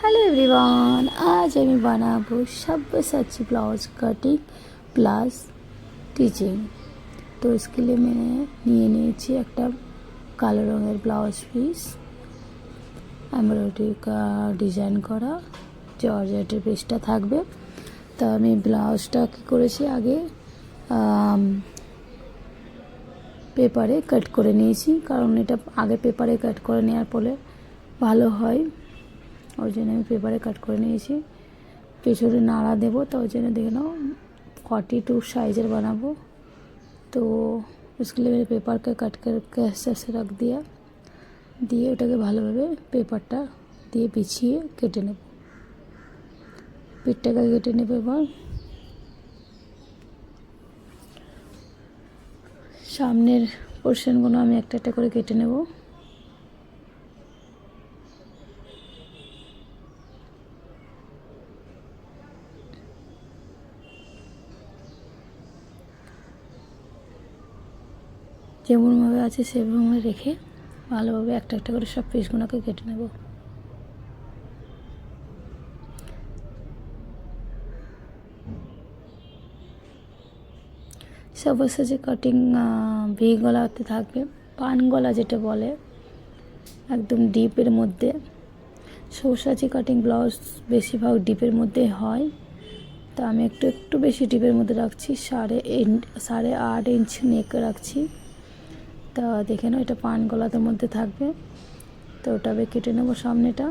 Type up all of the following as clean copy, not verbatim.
Hello everyone, आज আমি বানাবো Sabyasachi blouse cutting plus teaching. तो इसके लिए मैंने নিয়ে নিয়েছি একটা কালো রঙের ব্লাউজ পিস, এমব্রয়ডারি ডিজাইন করা জর্জেটের পিসটা থাকবে। তো আমি ব্লাউজটা কী করেছি, আগে পেপারে কাট করে নিয়েছি, কারণ এটা আগে পেপারে কাট করে নেওয়ার পরে ভালো হয়, ওই জন্য আমি পেপারে কাট করে নিয়েছি। পেছনে নাড়া দেবো, তো ওই জন্য দেখে নাও 42 साइज़र बनाबो। तो उसके लिए मैंने पेपर का कट करके ऐसे से रख दिया, দিয়ে ওটাকে ভালোভাবে পেপারটা দিয়ে বিছিয়ে কেটে নেব। পিঠটাকে কেটে নেব। এবার সামনের পোর্শনগুলো আমি একটা একটা করে কেটে নেব। যেমনভাবে আছে সেভাবে রেখে ভালোভাবে একটা একটা করে সব পিসগুলোকে কেটে নেব। সবশেষে কাটিং ভি গলাতে থাকবে, পান গলা যেটা বলে, একদম ডিপের মধ্যে। সবশেষে কাটিং ব্লাউজ বেশিরভাগ ডিপের মধ্যে হয়, তা আমি একটু বেশি ডিপের মধ্যে রাখছি। 8.5 इंच নেক রাখছি। তা দেখে নাও, এটা পান গলাতের মধ্যে থাকবে। তো ওটা কেটে নেব সামনেটা।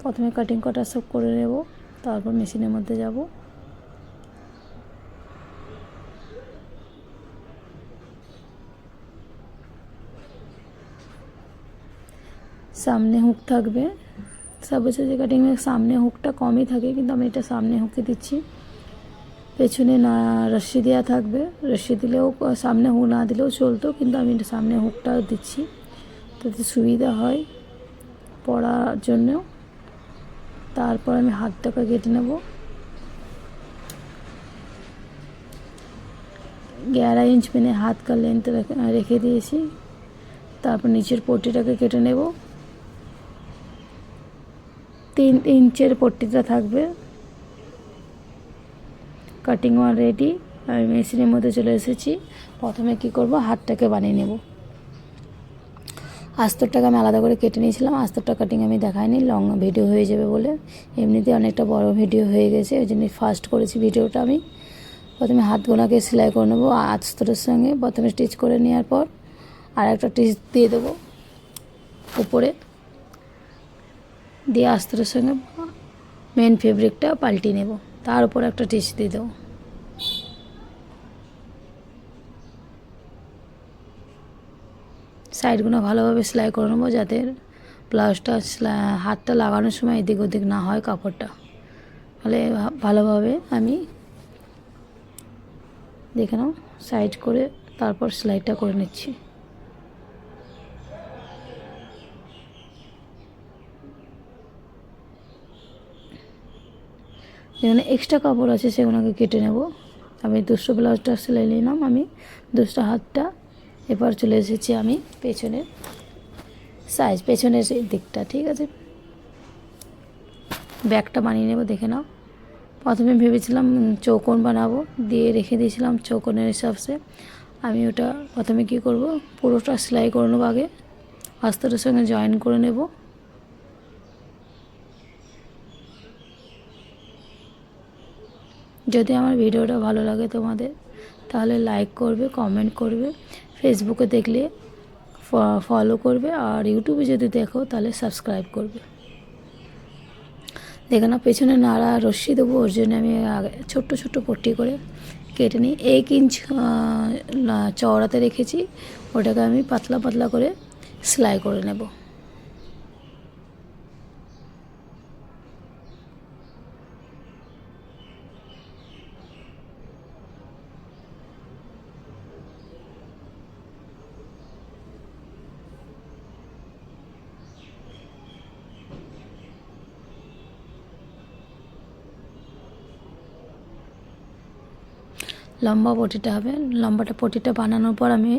প্রথমে কাটিং কটা সব করে নেব, তারপর মেশিনের মধ্যে যাব। সামনে হুক থাকবে, সবশেষে কাটিংয়ের সামনে হুকটা কমই থাকে, কিন্তু আমি এটা সামনে হুকে দিচ্ছি। পেছনে না রশ্মি দেওয়া থাকবে, রশ্মি দিলেও সামনে হুক না দিলেও চলতো, কিন্তু আমি সামনে হুকটাও দিচ্ছি তাতে সুবিধা হয় পরার জন্য। তারপর আমি হাতটাকে কেটে নেব। 11 इंच मैंने हाथ का लेंथ রেখে দিয়েছি। তারপর নিচের পট্টিটাকে কেটে নেব। 3 इंचের পট্টিটা থাকবে। Cutting one ready. আমি মেশিনের মধ্যে চলে এসেছি। প্রথমে কি করব, হাতটাকে বানিয়ে নেব। আস্তরটাকে আমি আলাদা করে কেটে নিয়েছিলাম। আস্তরটা কাটিং আমি দেখাইনি, লং ভিডিও হয়ে যাবে বলে। এমনিতে অনেকটা বড় ভিডিও হয়ে গেছে, ওই জন্য ফার্স্ট করেছি ভিডিওটা আমি। প্রথমে হাতগুলোকে সেলাই করে নেবো আস্তরের সঙ্গে। প্রথমে স্টিচ করে নেওয়ার পর আর একটা স্টিচ দিয়ে দেবো উপরে, দিয়ে আস্তরের সঙ্গে মেন ফেব্রিকটা পাল্টিয়ে নেব, তার উপর একটা স্টিচ দিয়ে দেবো। সাইডগুলো ভালোভাবে সেলাই করে নেবো, যাতে ব্লাউজটা হাতটা লাগানোর সময় এদিক ওদিক না হয় কাপড়টা। তাহলে ভালোভাবে আমি দেখে নাও সাইড করে তারপর সেলাইটা করে নিচ্ছি। যেখানে এক্সট্রা কাপড় আছে সেগুলোকে কেটে নেব। আমি 200 ব্লাউজটা সেলাই নিলাম, আমি 200 হাতটা। এবার চলে এসেছি আমি পেছনের সাইজ, পেছনের দিকটা। ঠিক আছে, ব্যাকটা বানিয়ে নেব। দেখে নাও, প্রথমে ভেবেছিলাম চৌকোন বানাবো, দিয়ে রেখে দিয়েছিলাম চৌকোনের হিসাবে। আমি ওটা প্রথমে কি করব, পুরোটা সেলাই করে নেবো। আগে আস্তরের সঙ্গে জয়েন করে নেব। যদি আমার ভিডিওটা ভালো লাগে তোমাদের, তাহলে লাইক করবে, কমেন্ট করবে। ফেসবুকে দেখলে ফলো করবে, আর ইউটিউবে যদি দেখো তাহলে সাবস্ক্রাইব করবে। দেখে না, পেছনে নাড়া রশ্মি দেবো, ওর জন্য আমি ছোট্ট ছোট্ট পট্টি করে কেটে নিই। 1 इंच চওড়াতে রেখেছি, ওটাকে আমি পাতলা পাতলা করে সেলাই করে নেব। লম্বা পটিটা হবে। লম্বাটা পটিটা বানানোর পর আমি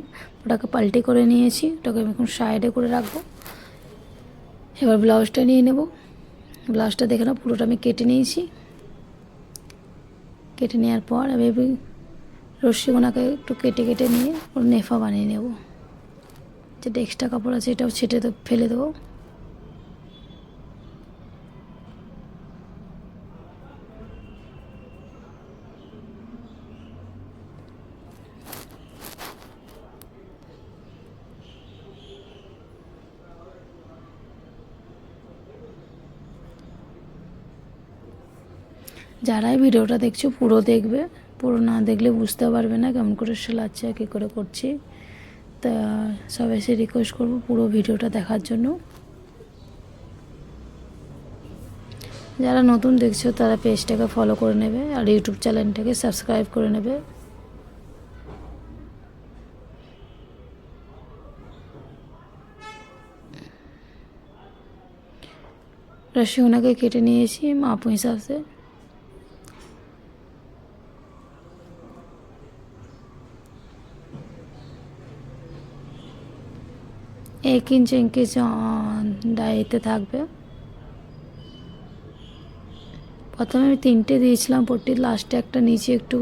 ওটাকে পাল্টি করে নিয়েছি, ওটাকে আমি এখন সাইডে করে রাখবো। এবার ব্লাউজটা নিয়ে নেব। ব্লাউজটা দেখে নাও, পুরোটা আমি কেটে নিয়েছি। কেটে নেওয়ার পর আমি রশ্মিগুলোকে একটু কেটে কেটে নিয়ে ওর নেফা বানিয়ে নেব। যেটা এক্সট্রা কাপড় আছে এটাও ছেটে ফেলে দেবো। যারাই ভিডিওটা দেখছো পুরো দেখবে, পুরো না দেখলে বুঝতে পারবে না কেমন করে সেলাচ্ছি আর কী করে করছি। তা সবাইকে রিকোয়েস্ট করবো পুরো ভিডিওটা দেখার জন্য। যারা নতুন দেখছো তারা পেজটাকে ফলো করে নেবে আর ইউটিউব চ্যানেলটাকে সাবস্ক্রাইব করে নেবে। রসুনকে কেটে নিয়েছি মাপ হিসাব से। 1 इंच ডাইতে থাকবে। প্রথমে আমি 3টে দিয়েছিলাম পট্টির, লাস্টে একটা নিচে একটু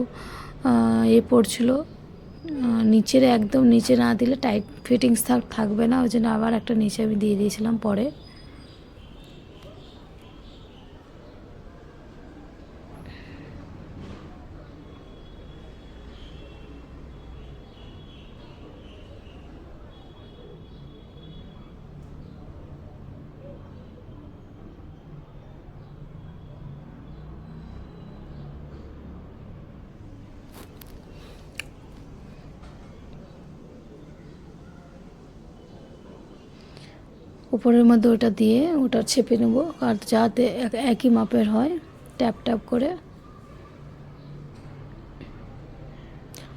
পড়ছিল, নিচের একদম নিচে না দিলে টাইট ফিটিংস থাকবে না, ওই জন্য আবার একটা নিচে আমি দিয়ে দিয়েছিলাম পরে। উপরের মধ্যে ওটা দিয়ে ওটা ছেপে নেব, আর যাতে একই মাপের হয় ট্যাপ ট্যাপ করে।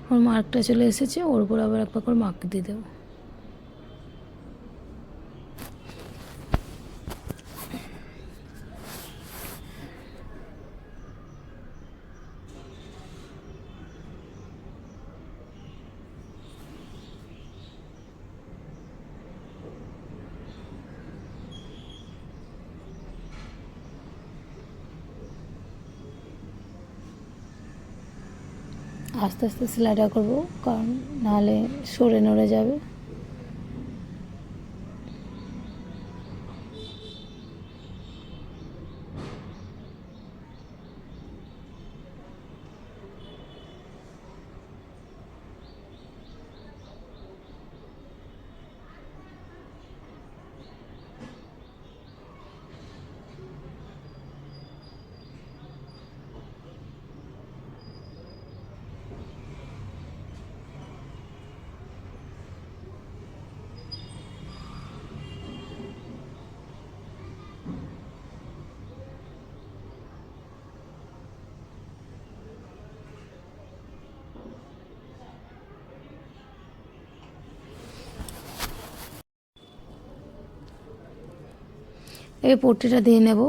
ওর মার্কটা চলে এসেছে, ওর উপর আবার একবার করে মার্ক দিয়ে দেবো। আস্তে আস্তে সেলাইটা করবো, কারণ নাহলে সরে নড়ে যাবে। এই পট্টিটা দিয়ে নেব।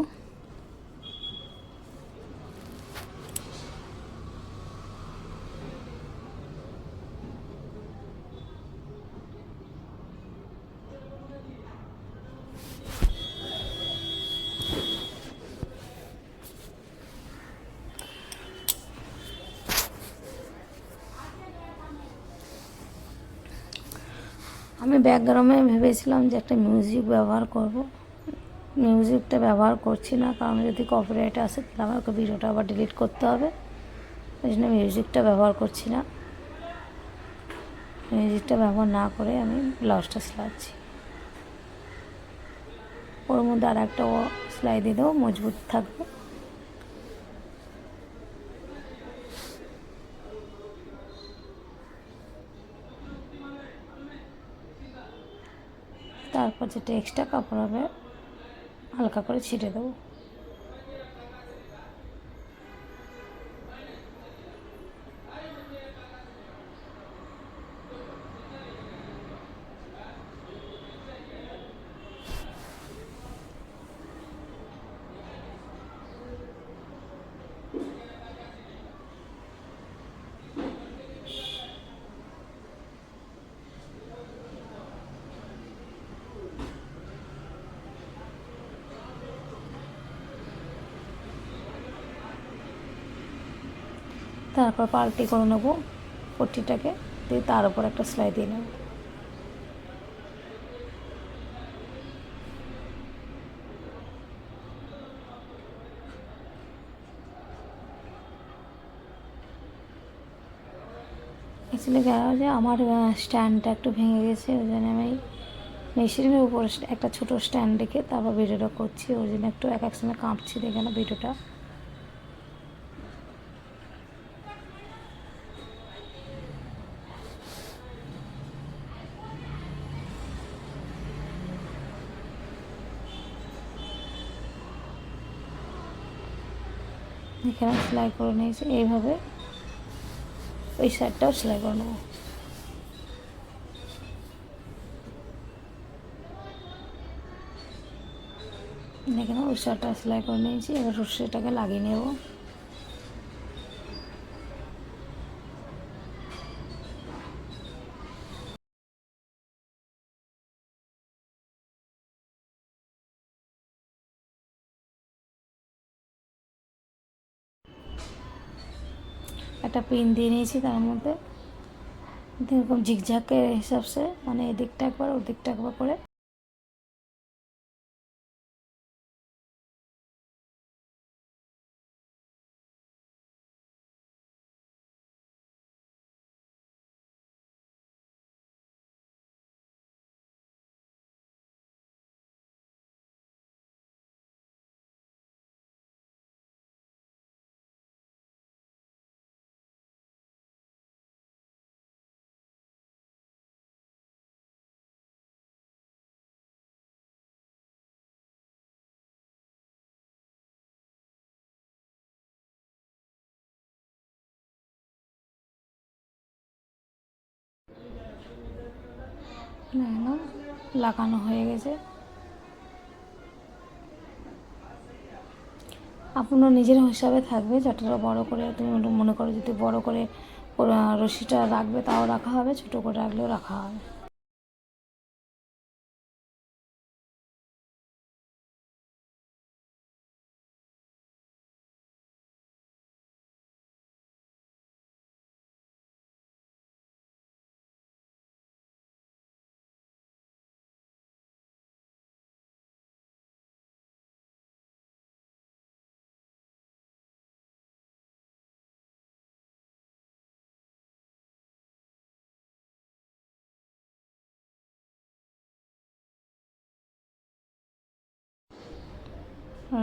আমি ব্যাকগ্রাউন্ডে ভেবেছিলাম যে একটা মিউজিক ব্যবহার করব, মিউজিকটা ব্যবহার করছি না, কারণ যদি কপিরাইট আসে তাহলে আমাকে ভিডিওটা আবার ডিলিট করতে হবে। ওই জন্য মিউজিকটা ব্যবহার করছি না। মিউজিকটা ব্যবহার না করে আমি ব্লাউজটা সেলাচ্ছি। ওর মধ্যে আর একটা সেলাই দিয়ে দেবো, মজবুত থাকবে। তারপর যেটা এক্সট্রা কাপড় হবে হালকা করে ছিটে দেবো। তারপর পাল্টি করে নেবো পট্টিটাকে, দিয়ে তার উপর একটা সেলাই দিয়ে নেব। অ্যাকচুয়ালি গেল যে আমার স্ট্যান্ডটা একটু ভেঙে গেছে, ওই জন্য আমি মেশিনের উপর একটা ছোটো স্ট্যান্ড রেখে তারপর ভিডিওটা করছি, ওই জন্য একটু এক সময় কাঁপছি, দেখে না ভিডিওটা। এখানে সেলাই করে নিয়েছি, এইভাবে ওই সাইডটাও সেলাই করে নেবো। এখানে ওই সাইডটা সেলাই করে নিয়েছি, এবার রশ্মিটাকে লাগিয়ে নেব। একটা পিন দিয়ে নিয়েছি, তার মধ্যে এরকম ঝিকঝাকের হিসাবসে, মানে এদিকটা একবার ওদিকটা একবার করে লাগানো হয়ে গেছে। আপনার নিজের হিসাবে থাকবে, যতটা বড় করে তুমি মনে করো, যদি বড় করে রশিটা রাখবে তাও রাখা হবে, ছোটো করে রাখলেও রাখা হবে।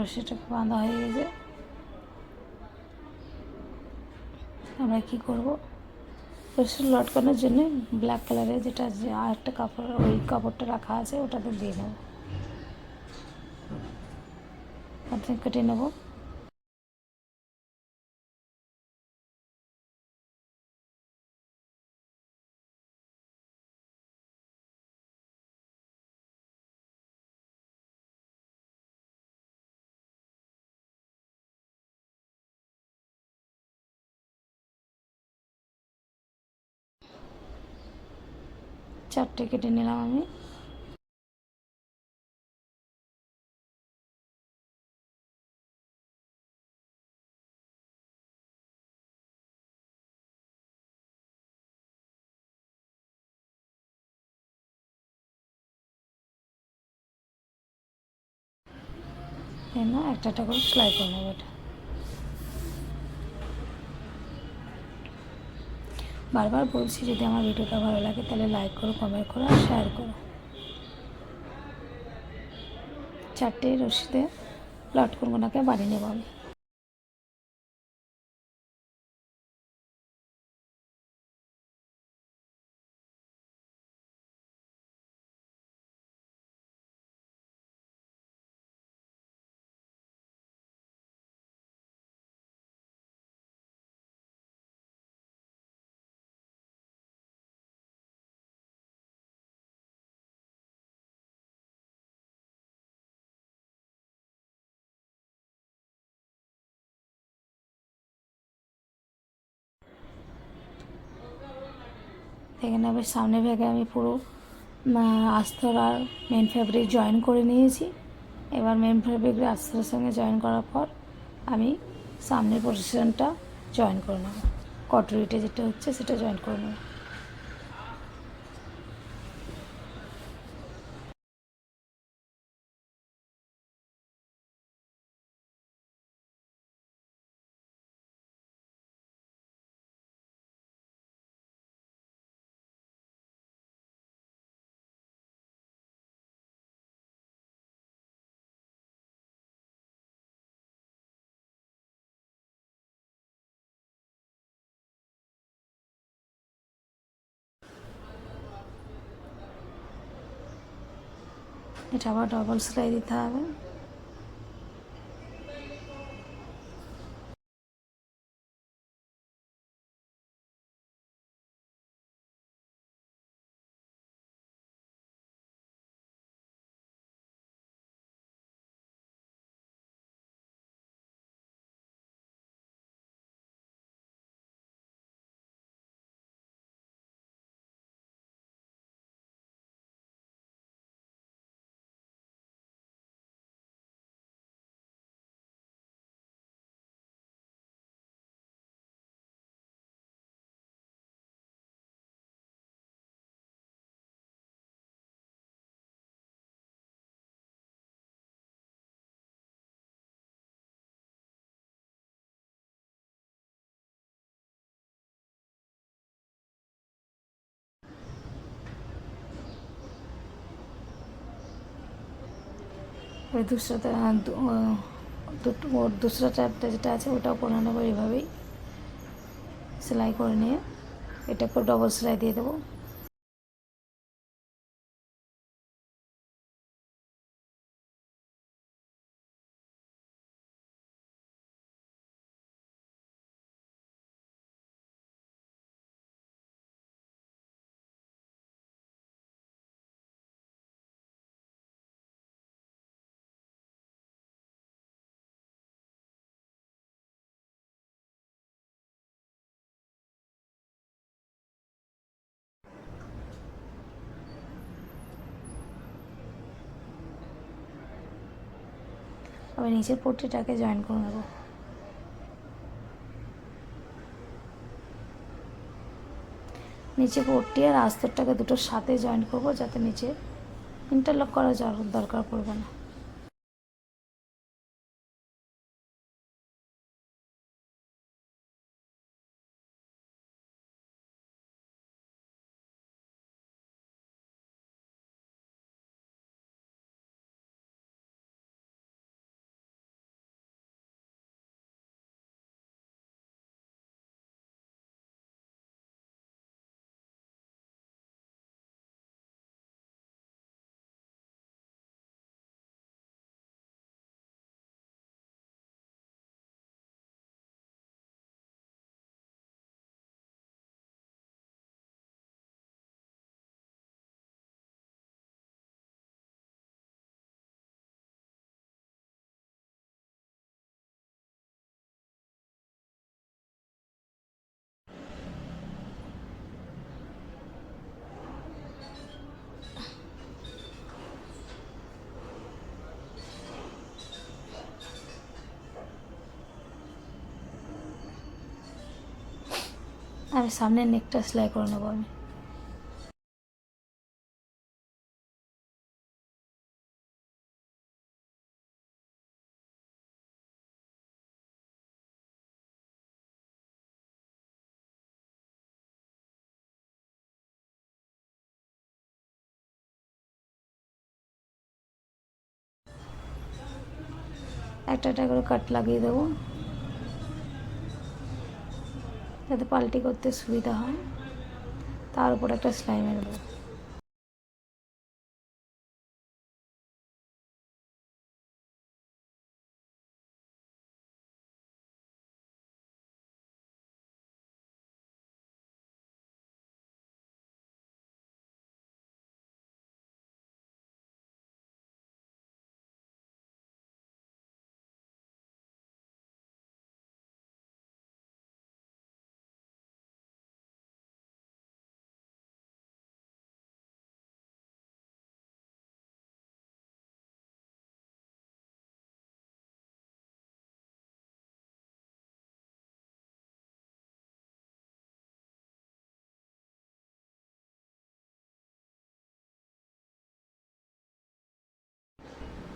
রশিটাকে বাঁধা হয়ে গেছে। আমরা কী করবো, রশি লটকানোর জন্য ব্ল্যাক কালারের যেটা যে আর একটা কাপড়, ওই কাপড়টা রাখা আছে, ওটাতে দিয়ে নেবো, কেটে নেবো। চারটে কেটে নিলাম আমি। না একটা একটা করে সেলাই করে নেবো। এটা বারবার বলছি, যদি আমার ভিডিওটা ভালো লাগে তাহলে লাইক করো, কমেন্ট করো আর শেয়ার করো। চারটে রশিতে লটকনগুলোকে বানিয়ে নেব আমি। এখানে আবার সামনে ভাগে আমি পুরো আস্তর আর মেন ফ্যাব্রিক জয়েন করে নিয়েছি। এবার মেন ফ্যাব্রিক আস্তরের সঙ্গে জয়েন করার পর আমি সামনের পজিশনটা জয়েন করে নেব। কটরিটা যেটা হচ্ছে সেটা জয়েন করে নেব। এটা আবার ডবল সেলাই দিতে হবে। এবার দুসরাতে দুটো ওর দুসরা চারটা যেটা আছে ওটাও করে নেবো এইভাবেই সেলাই করে নিয়ে এটা করে ডবল সেলাই দিয়ে দেবো। আবার নিচের পট্টিটাকে জয়েন করে নেবো। নিচে পট্টি আর আস্তরটাকে দুটোর সাথে জয়েন করব যাতে নিচে ইন্টারলক করার দরকার পড়বে না। আর সামনের নেকটা সেলাই করে নেবো আমি। একটা একটা করে কাট লাগিয়ে দেবো যাতে পাল্টি করতে সুবিধা হয়, তার উপর একটা সেলাই মেরে দেবো।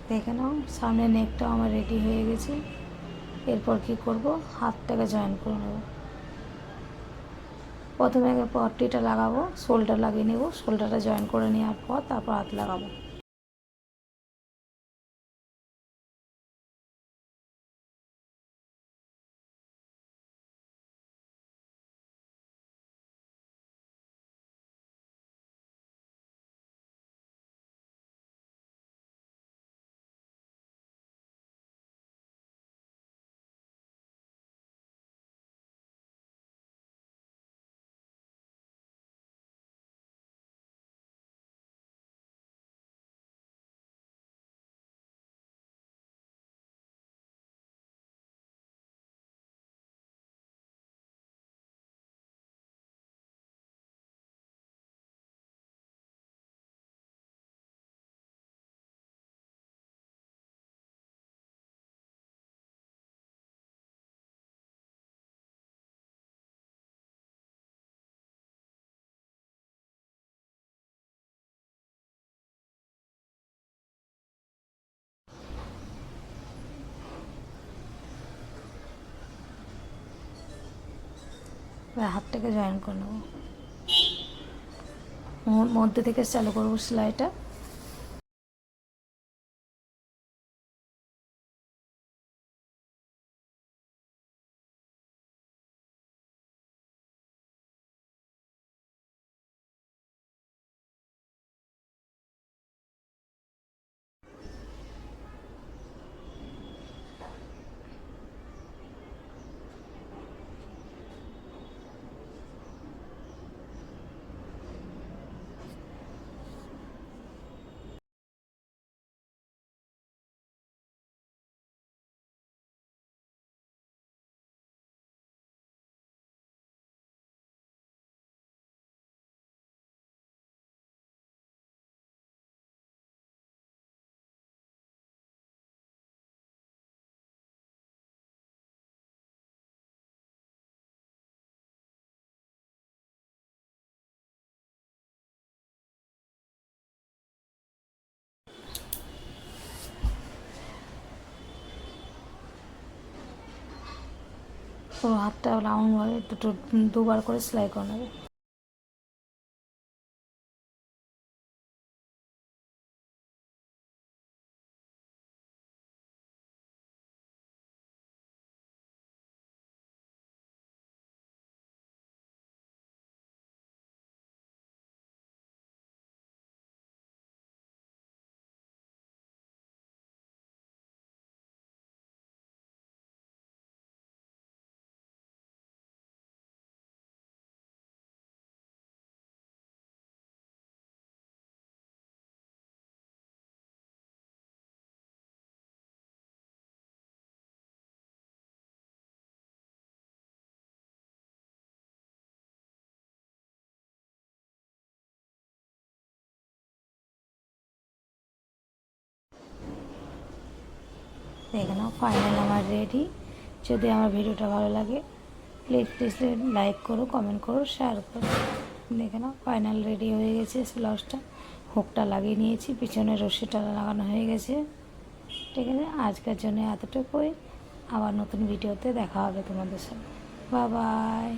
দেখে নাও সামনে নেকটাও আমার রেডি হয়ে গেছে। এরপর কি করব, হাতটাকে জয়েন করে নেব। প্রথমে আগে পট্টিটা লাগাবো, শোল্ডার লাগিয়ে নেব, শোল্ডারটা জয়েন করে নেওয়ার পর তারপর হাত লাগাবো। এবার হাতটাকে জয়েন করে নেব, মধ্যে থেকে চালু করবো সেলাইটা। পুরো হাতটা রাউন্ডভাবে দুবার করে সেলাই করে নেবে। দেখে নাও ফাইনাল আমার রেডি। যদি আমার ভিডিওটা ভালো লাগে প্লিজ লাইক করো, কমেন্ট করো, শেয়ার করো। দেখে নাও ফাইনাল রেডি হয়ে গেছে। ব্লাউজটা হুকটা লাগিয়ে নিয়েছি, পিছনে রশিটা লাগানো হয়ে গেছে। ঠিক আছে, আজকের জন্য এতটুকুই। আবার নতুন ভিডিওতে দেখা হবে তোমাদের সাথে। Bye bye.